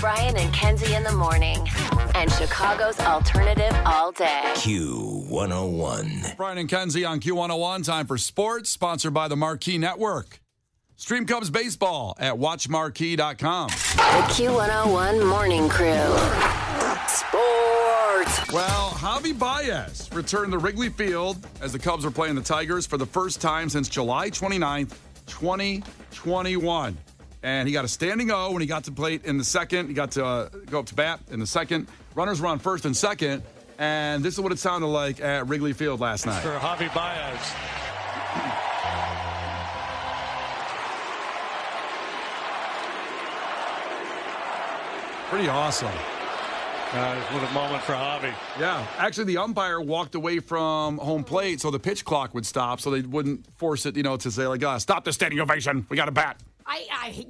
Brian and Kenzie in the morning. And Chicago's alternative all day. Q101. Brian and Kenzie on Q101. Time for sports, sponsored by the Marquee Network. Stream Cubs baseball at watchmarquee.com. The Q101 morning crew. Sports. Well, Javi Baez returned to Wrigley Field as the Cubs were playing the Tigers for the first time since July 29th, 2021. And he got a standing O when he got to plate in the second. He got to go up to bat in the second. Runners were on first and second. And this is what it sounded like at Wrigley Field last night. For Javi Baez. Pretty awesome. What a moment for Javi. Yeah. Actually, the umpire walked away from home plate so the pitch clock would stop so they wouldn't force it, to say, like, stop the standing ovation. We got a bat.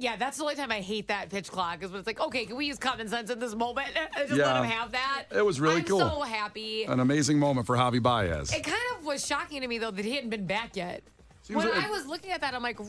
Yeah, that's the only time I hate that pitch clock is when it's like, okay, can we use common sense in this moment? Just let him have that. It was really cool. I'm so happy. An amazing moment for Javi Baez. It kind of was shocking to me, though, that he hadn't been back yet. When I was looking at that, I'm like,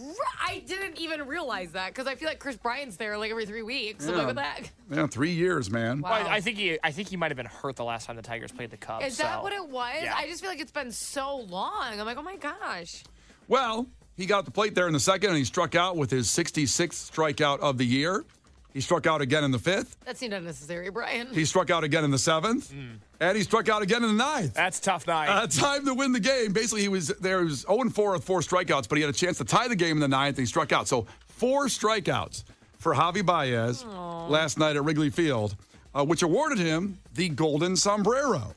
I didn't even realize that because I feel like Chris Bryant's there like every 3 weeks. Yeah. I'm like, what the heck? Yeah, 3 years, man. Wow. Well, I think he might have been hurt the last time the Tigers played the Cubs. Is that what it was? Yeah. I just feel like it's been so long. I'm like, oh my gosh. Well, he got the plate there in the second, and he struck out with his 66th strikeout of the year. He struck out again in the fifth. That seemed unnecessary, Brian. He struck out again in the seventh. And he struck out again in the ninth. That's a tough night. Time to win the game. Basically, he was 0-4 with 4 strikeouts, but he had a chance to tie the game in the ninth, and he struck out. So 4 strikeouts for Javi Baez last night at Wrigley Field, which awarded him the Golden Sombrero.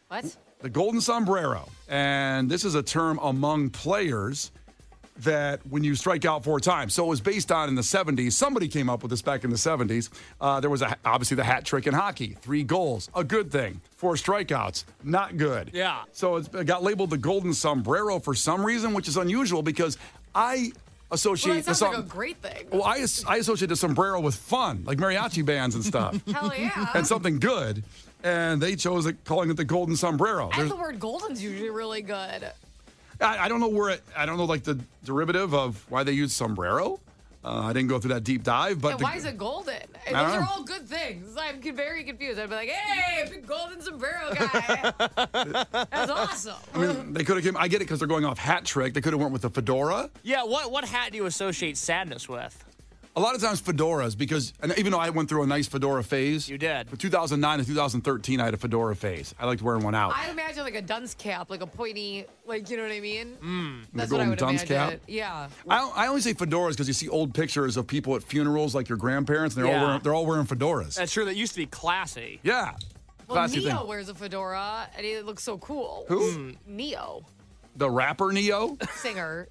What? The Golden Sombrero. And this is a term among players that when you strike out 4 times. So it was based on in the 70s. Somebody came up with this back in the 70s. There was obviously the hat trick in hockey. 3 goals, a good thing. 4 strikeouts, not good. Yeah. So it got labeled the Golden Sombrero for some reason, which is unusual because I associate... Well, it sounds like a great thing. Well, I associate the sombrero with fun, like mariachi bands and stuff. Hell yeah. And something good. And they chose calling it the Golden Sombrero. And the word golden's usually really good. I don't know I don't know like the derivative of why they use sombrero. I didn't go through that deep dive, but why is it golden? Those are all good things. I'm very confused. I'd be like, hey, big golden sombrero guy. That's awesome. I mean, they could have. I get it because they're going off hat trick. They could have went with the fedora. Yeah, what hat do you associate sadness with? A lot of times fedoras, because and even though I went through a nice fedora phase. You did. From 2009 to 2013, I had a fedora phase. I liked wearing one out. I'd imagine like a dunce cap, like a pointy, like, you know what I mean? That's the what I golden would dunce imagine. cap? Yeah. I only say fedoras because you see old pictures of people at funerals, like your grandparents, and they're all wearing fedoras. That's true. That used to be classy. Yeah. Well, Classy Neo thing. wears a fedora, and he looks so cool. Who? Neo. The rapper Neo? Singer.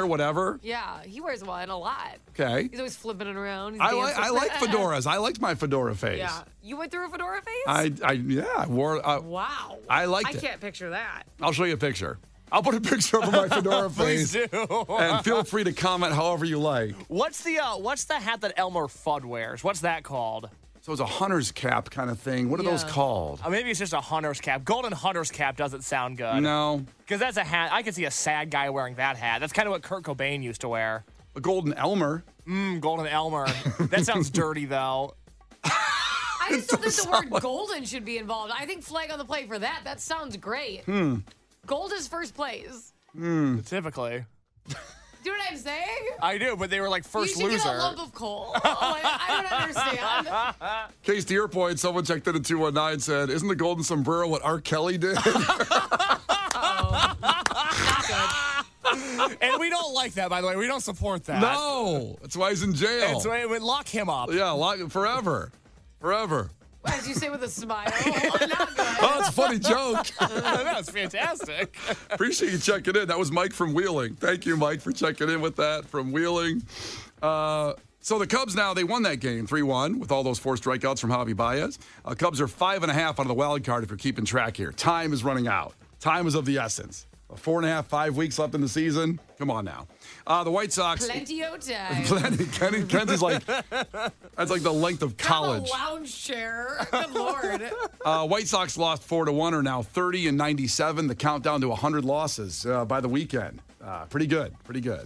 Whatever. Yeah, he wears one a lot. Okay. He's always flipping it around. He's I like fedoras. I liked my fedora phase. Yeah. You went through a fedora phase? I wore. Wow. I liked it. I can't picture that. I'll show you a picture. I'll put a picture up of my fedora Please phase. do. And feel free to comment however you like. What's the hat that Elmer Fudd wears? What's that called? So it's a hunter's cap kind of thing. What are those called? Maybe it's just a hunter's cap. Golden hunter's cap doesn't sound good. No. Because that's a hat. I could see a sad guy wearing that hat. That's kind of what Kurt Cobain used to wear. A golden Elmer. Golden Elmer. That sounds dirty, though. I just don't think the word golden should be involved. I think flag on the play for that. That sounds great. Gold is first place. Typically. Do you know what I'm saying? I do, but they were like first you should loser. get a lump of coal. I don't understand. Case to your point, someone checked in at 219 and said, isn't the golden sombrero what R. Kelly did? And we don't like that, by the way. We don't support that. No. That's why he's in jail. That's why we lock him up. Yeah, forever. Forever. As you say with a smile. Not good. Oh, it's a funny joke. That's fantastic. Appreciate you checking in. That was Mike from Wheeling. Thank you, Mike, for checking in with that from Wheeling. So the Cubs now, they won that game 3-1 with all those 4 strikeouts from Javi Baez. Cubs are 5.5 out of the wild card if you're keeping track here. Time is running out. Time is of the essence. 4.5, 5 weeks left in the season. Come on now. The White Sox. Plenty of time. Kenzie's like, that's like the length of college. Have a lounge chair. Good Lord. White Sox lost 4-1, are now 30-97. The countdown to 100 losses by the weekend. Pretty good.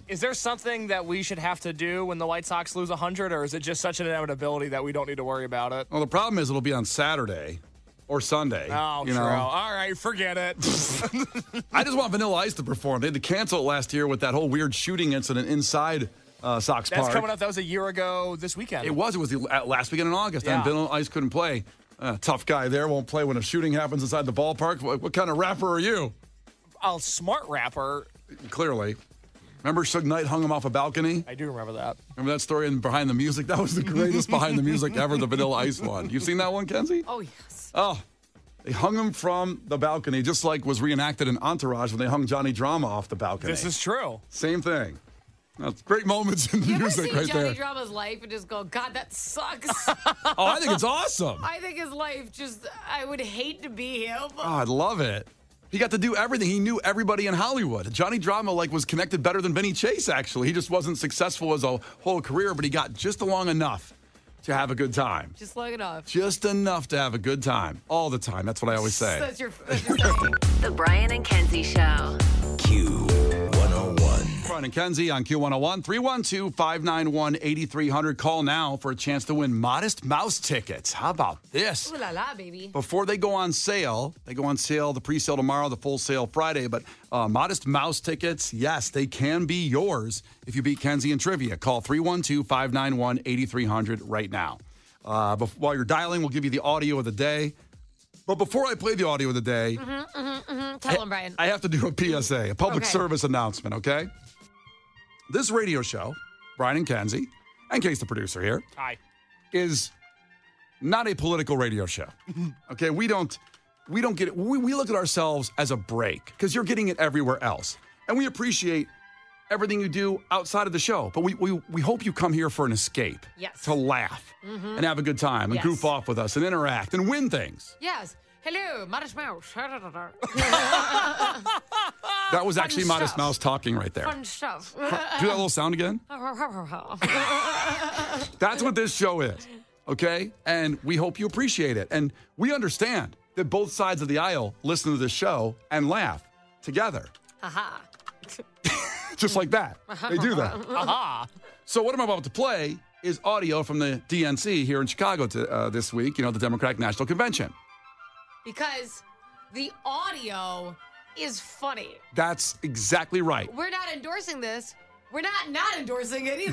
Is there something that we should have to do when the White Sox lose 100, or is it just such an inevitability that we don't need to worry about it? Well, the problem is it'll be on Saturday or Sunday. Oh, you true. know? All right, forget it. I just want Vanilla Ice to perform. They had to cancel it last year with that whole weird shooting incident inside Sox Park. That's coming up. That was a year ago this weekend. It was the last weekend in August, and Vanilla Ice couldn't play. Tough guy there, won't play when a shooting happens inside the ballpark. What kind of rapper are you? A smart rapper. Clearly. Remember Suge Knight hung him off a balcony? I do remember that. Remember that story in Behind the Music? That was the greatest Behind the Music ever, the Vanilla Ice one. You've seen that one, Kenzie? Oh, yes. Oh, they hung him from the balcony, just like was reenacted in Entourage when they hung Johnny Drama off the balcony. This is true. Same thing. That's great moments in You ever music see right Johnny there. Drama's life and just go, God, that sucks? Oh, I think it's awesome. I think his life just, I would hate to be him. Oh, I love it. He got to do everything. He knew everybody in Hollywood. Johnny Drama was connected better than Vinny Chase, actually. He just wasn't successful as a whole career, but he got just along enough to have a good time. Just long enough. Just enough to have a good time. All the time. That's what I always say. That's your thing. The Brian and Kenzie Show. Q101. Brian and Kenzie on Q101. 312-591-8300. Call now for a chance to win Modest Mouse tickets. How about this? Ooh la la, baby. Before they go on sale, the pre-sale tomorrow, the full sale Friday, but Modest Mouse tickets, yes, they can be yours if you beat Kenzie in trivia. Call 312-591-8300 right now. While you're dialing, we'll give you the audio of the day. But before I play the audio of the day, Tell him, Brian. I have to do a PSA, a public Okay. service announcement, okay? This radio show, Brian and Kenzie, and Case the producer here, Hi. is not a political radio show. Okay, we don't get it. We look at ourselves as a break because you're getting it everywhere else, and we appreciate everything you do outside of the show. But we hope you come here for an escape, Yes. to laugh and have a good time and Yes. goof off with us and interact and win things. Yes. Hello, Modest Mouse. That was actually Fun Modest stuff. Mouse talking right there. Fun stuff. Do that little sound again. That's what this show is, okay? And we hope you appreciate it. And we understand that both sides of the aisle listen to this show and laugh together. Haha. Just like that. They do that. Aha. So what I'm about to play is audio from the DNC here in Chicago this week, the Democratic National Convention. Because the audio is funny. That's exactly right. We're not endorsing this. We're not endorsing it either.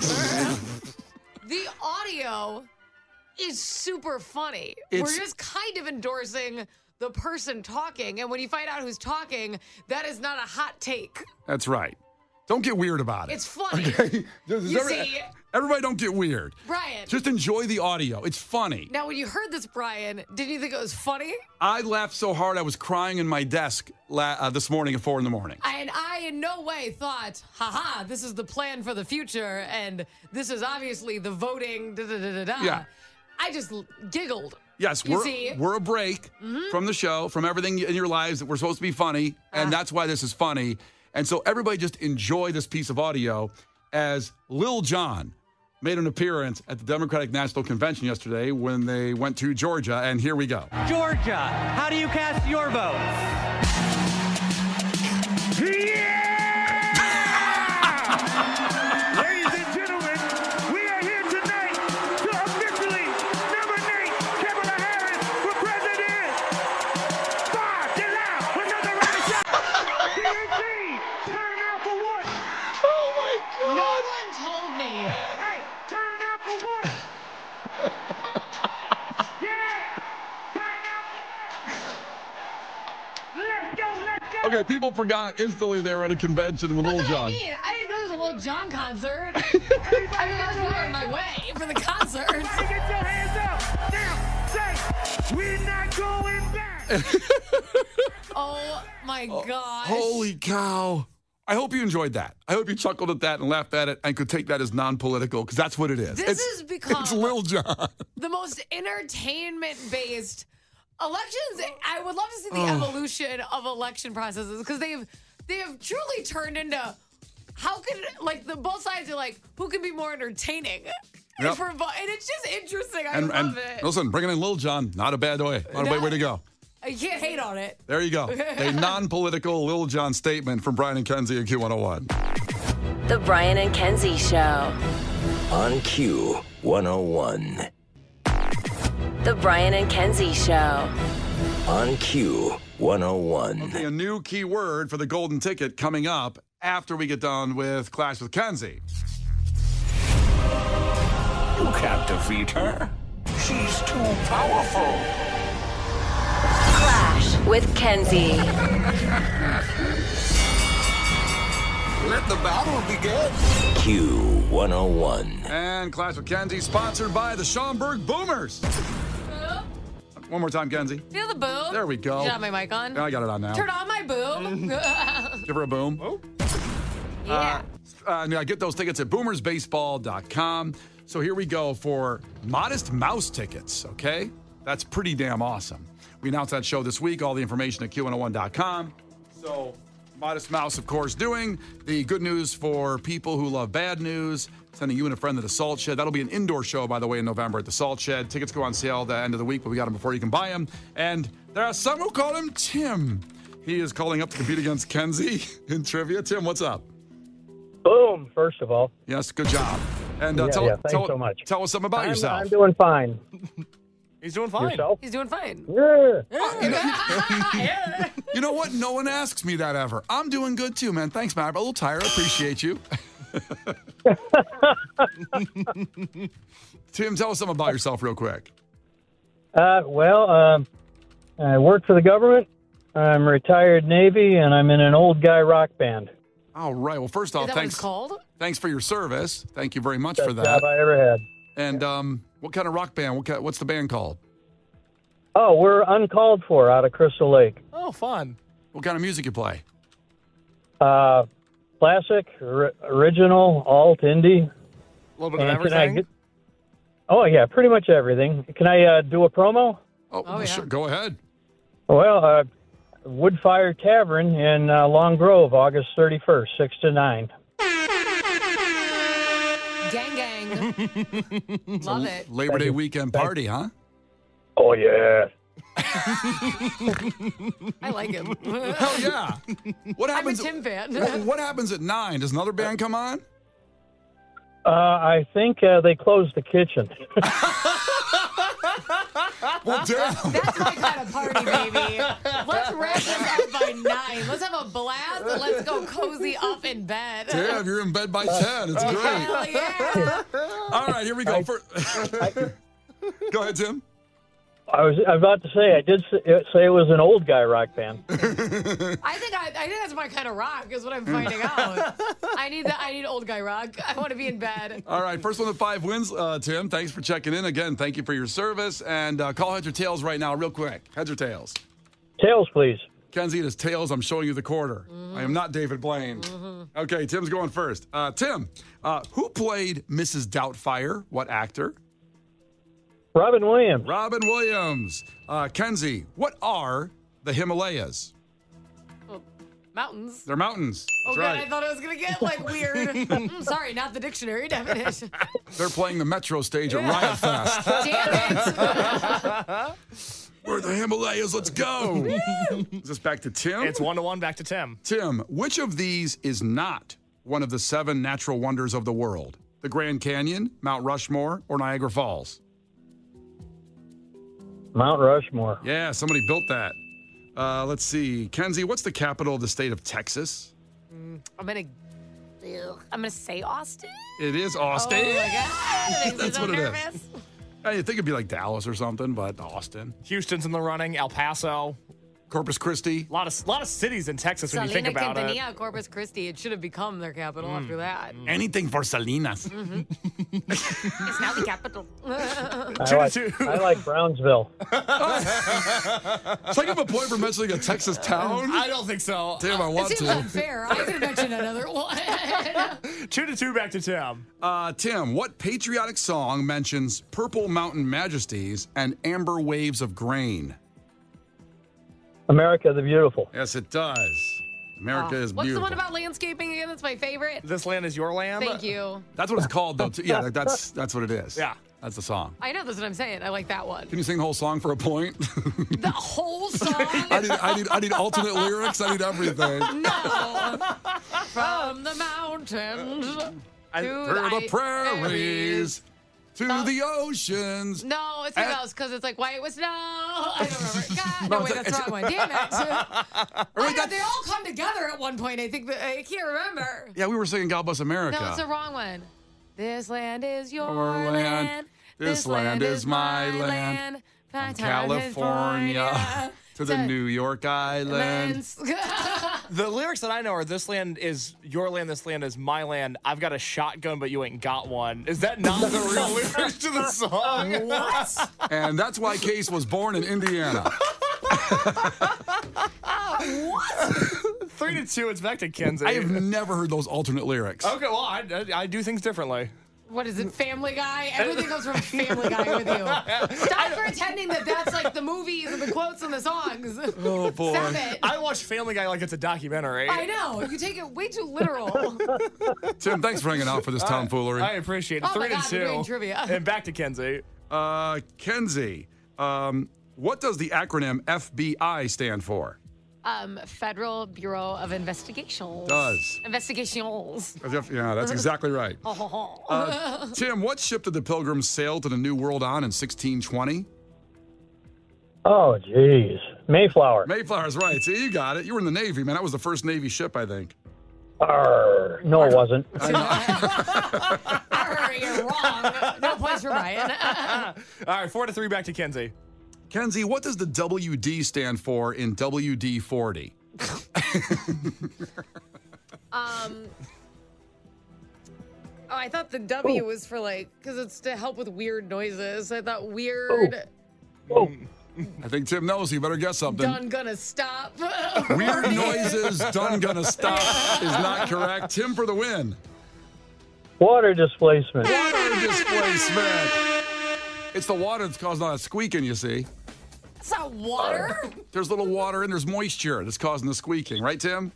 The audio is super funny. We're just kind of endorsing the person talking. And when you find out who's talking, that is not a hot take. That's right. Don't get weird about it. It's funny. Okay? See? Everybody don't get weird. Brian. Just enjoy the audio. It's funny. Now, when you heard this, Brian, didn't you think it was funny? I laughed so hard I was crying in my desk this morning at 4 in the morning. And I in no way thought, haha, this is the plan for the future, and this is obviously the voting, da-da-da-da-da. Yeah. I just giggled. Yes, See? we're a break from the show, from everything in your lives that we're supposed to be funny, and that's why this is funny. And so everybody just enjoy this piece of audio as Lil Jon made an appearance at the Democratic National Convention yesterday when they went to Georgia, and here we go. Georgia, how do you cast your votes? Ladies and gentlemen, we are here tonight to officially nominate Kamala Harris for president. Five, get loud, another round of shots. DNC, turn out for what? Oh, my God. No one told me. Hey, turn out for what? Yeah, turn out for what? Let's go, let's go. Okay, people forgot instantly they were at a convention with Lil Jon. I didn't know there was a Lil Jon concert. I was on my way for the concert. Everybody get your hands up. Now, say, we're not going back. Oh, my gosh. Holy cow. I hope you enjoyed that. I hope you chuckled at that and laughed at it and could take that as non-political, because that's what it is. This has become It's Lil Jon. the most entertainment-based elections. I would love to see the evolution of election processes, because they've they have truly turned into how can both sides are like who can be more entertaining. Yep. And it's just interesting. I love it. Listen, bringing in Lil Jon, not a bad way. Not a bad way to go. I can't hate on it. There you go. A non-political Lil Jon statement from Brian and Kenzie at Q101. The Brian and Kenzie Show. On Q101. The Brian and Kenzie Show. On Q101. Okay, a new keyword for the golden ticket coming up after we get done with Clash with Kenzie. You can't defeat her. She's too powerful. Clash with Kenzie. Let the battle begin. Q101. And Clash with Kenzie, sponsored by the Schaumburg Boomers. One more time, Kenzie. Feel the boom. There we go. Did you have my mic on? I got it on now. Turn on my boom. Give her a boom. Oh. Yeah. Get those tickets at boomersbaseball.com. So here we go for Modest Mouse tickets, okay? That's pretty damn awesome. We announced that show this week. All the information at Q101.com. So Modest Mouse, of course, doing the good news for people who love bad news, sending you and a friend to the Salt Shed. That'll be an indoor show, by the way, in November at the Salt Shed. Tickets go on sale at the end of the week, but we got them before you can buy them. And there are some who call him Tim. He is calling up to compete against Kenzie in trivia. Tim, what's up? Boom, first of all. Yes, good job. And Thanks so much. Tell us something about yourself. I'm doing fine. He's doing fine. Yourself? He's doing fine. Yeah. You know what? No one asks me that ever. I'm doing good too, man. Thanks, man. I'm a little tired. I appreciate you. Tim, tell us something about yourself real quick. I work for the government. I'm retired Navy, and I'm in an old guy rock band. All right. Well, first off, Is that what it's called? Thanks for your service. Thank you very much Best for that. job I ever had. And what kind of rock band? What's the band called? Oh, we're Uncalled For out of Crystal Lake. Oh, fun. What kind of music you play? Classic, original, alt, indie. A little bit of And everything. Oh, yeah, pretty much everything. Can I do a promo? Oh, yeah. Sure. Go ahead. Well, Woodfire Tavern in Long Grove, August 31st, 6 to 9. Gang, gang. Love it. Labor Day weekend party, huh? Oh, yeah. I like him. Hell yeah. What I'm a happens? Tim fan. What happens at 9? Does another band come on? I think they closed the kitchen. Well, damn. That's my kind of party, baby. Let's wrap this up by 9. Let's have a blast and let's go cozy up in bed. Damn, you're in bed by 10. It's great. Hell yeah. All right, here we go. Go ahead, Tim. I was about to say, I did say it was an old guy rock band. I think that's my kind of rock is what I'm finding out. I need old guy rock. I want to be in bed. All right, first one of 5 wins, Tim. Thanks for checking in. Again, thank you for your service. And call heads or tails right now, real quick. Heads or tails? Tails, please. Kenzie, it is tails. I'm showing you the quarter. I am not David Blaine. Okay, Tim's going first. Tim, who played Mrs. Doubtfire? What actor? Robin Williams. Robin Williams. Kenzie, what are the Himalayas? Mountains. They're mountains. Oh, That's God, right. I thought it was going to get, weird. Sorry, not the dictionary definition. They're playing the Metro stage at Riot Fest. Damn it. We're the Himalayas. Let's go. Is this back to Tim? It's 1-1 back to Tim. Tim, which of these is not one of the 7 natural wonders of the world? The Grand Canyon, Mount Rushmore, or Niagara Falls? Mount Rushmore. Yeah, somebody built that. Let's see. Kenzie, what's the capital of the state of Texas? I'm gonna say Austin. It is Austin. Oh my God. That's so what it is. nervous. You think it'd be like Dallas or something, but Austin. Houston's in the running. El Paso. Corpus Christi. A lot of cities in Texas when you think Salina, about it. Quintanilla, Corpus Christi. It should have become their capital after that. Anything for Salinas. It's now the capital. I like Brownsville. It's like I have a point for mentioning a Texas town. I don't think so. Damn, I It want seems to. unfair. I could have mentioned another one. 2-2 back to Tim. Tim, what patriotic song mentions purple mountain majesties and amber waves of grain? America the Beautiful. Yes, it does. America is What's beautiful. the one about landscaping again? That's my favorite. This land is your land. Thank you. That's what it's called, though. Yeah, that's what it is. Yeah. That's the song. I know, that's what I'm saying. I like that one. Can you sing the whole song for a point? The whole song? I need alternate lyrics. I need everything. No. From the mountains Through the prairies, to the oceans. No, it's something else because it's like white with snow. I don't remember. God, no, wait, that's the wrong one. Damn it. They all come together at one point. I think that I can't remember. Yeah, we were singing God Bless America. No, it's the wrong one. This land is your land. land. This land is my land. From California to the New York Islands. The lyrics that I know are "This land is your land, this land is my land. I've got a shotgun, but you ain't got one." Is that not the real lyrics to the song? What? And that's why Case was born in Indiana. What? 3-2. It's back to Kenzie. I have never heard those alternate lyrics. Okay, well, I do things differently. What is it, Family Guy? Everything goes from Family Guy with you. Stop pretending that that's like the movies and the quotes and the songs. Oh, boy. Stop it. I watch Family Guy like it's a documentary. I know. You take it way too literal. Tim, thanks for hanging out for this tomfoolery. I appreciate it. Oh my God, 3-2. we're doing trivia. And back to Kenzie. Kenzie, what does the acronym FBI stand for? Federal Bureau of Investigation. Does. Investigations. Yeah, that's exactly right. Oh. Tim, what ship did the Pilgrims sail to the New World on in 1620? Oh, jeez. Mayflower. Mayflower's right. See, you got it. You were in the Navy, man. That was the first Navy ship, I think. No, it wasn't. You're wrong. No points for Brian. All right, 4-3, back to Kenzie. Kenzie, what does the WD stand for in WD-40? I thought the W was for because it's to help with weird noises. I thought weird. I think Tim knows. You better guess something. Done gonna stop. Weird noises, done gonna stop is not correct. Tim for the win. Water displacement. Water displacement. It's the water that's causing all that squeaking, you see. It's not water. There's a little water and there's moisture that's causing the squeaking. Right, Tim?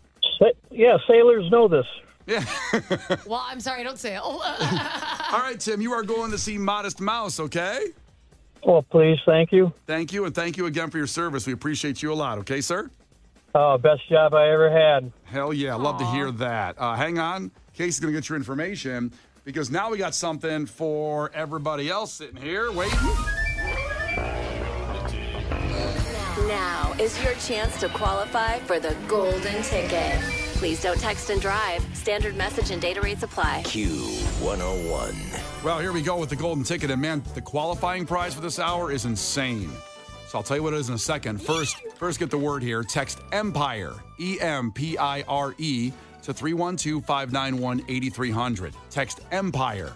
Yeah, sailors know this. Yeah. Well, I'm sorry, I don't sail. All right, Tim, you are going to see Modest Mouse, okay? Well, please, thank you. Thank you, and thank you again for your service. We appreciate you a lot, okay, sir? Best job I ever had. Hell yeah, love to hear that. Hang on. Casey's going to get your information because now we got something for everybody else sitting here waiting. Now is your chance to qualify for the golden ticket. Please don't text and drive. Standard message and data rates apply. Q101. Well, here we go with the golden ticket. And man, the qualifying prize for this hour is insane. So I'll tell you what it is in a second. First get the word here. Text EMPIRE, EMPIRE, to 312-591-8300. Text EMPIRE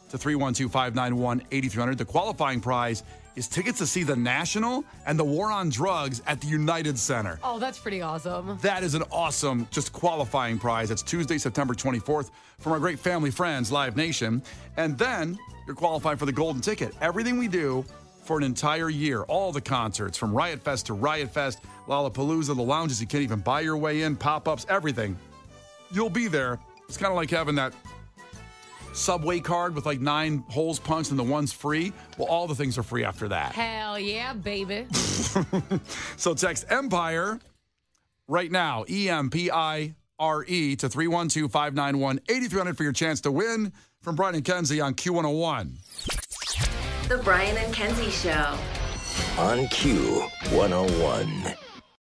to 312-591-8300. The qualifying prize is tickets to see the National and the War on Drugs at the United Center. Oh, that's pretty awesome. That is an awesome, just qualifying prize. It's Tuesday, September 24th from our great family friends, Live Nation. And then you're qualifying for the golden ticket. Everything we do for an entire year, all the concerts from Riot Fest to Riot Fest, Lollapalooza, the lounges you can't even buy your way in, pop-ups, everything. You'll be there. It's kind of like having that Subway card with 9 holes punched and the one's free. Well, all the things are free after that. Hell yeah, baby. So text EMPIRE right now, EMPIRE, to 312-591-8300 for your chance to win from Brian and Kenzie on Q101. The Brian and Kenzie Show. On Q101.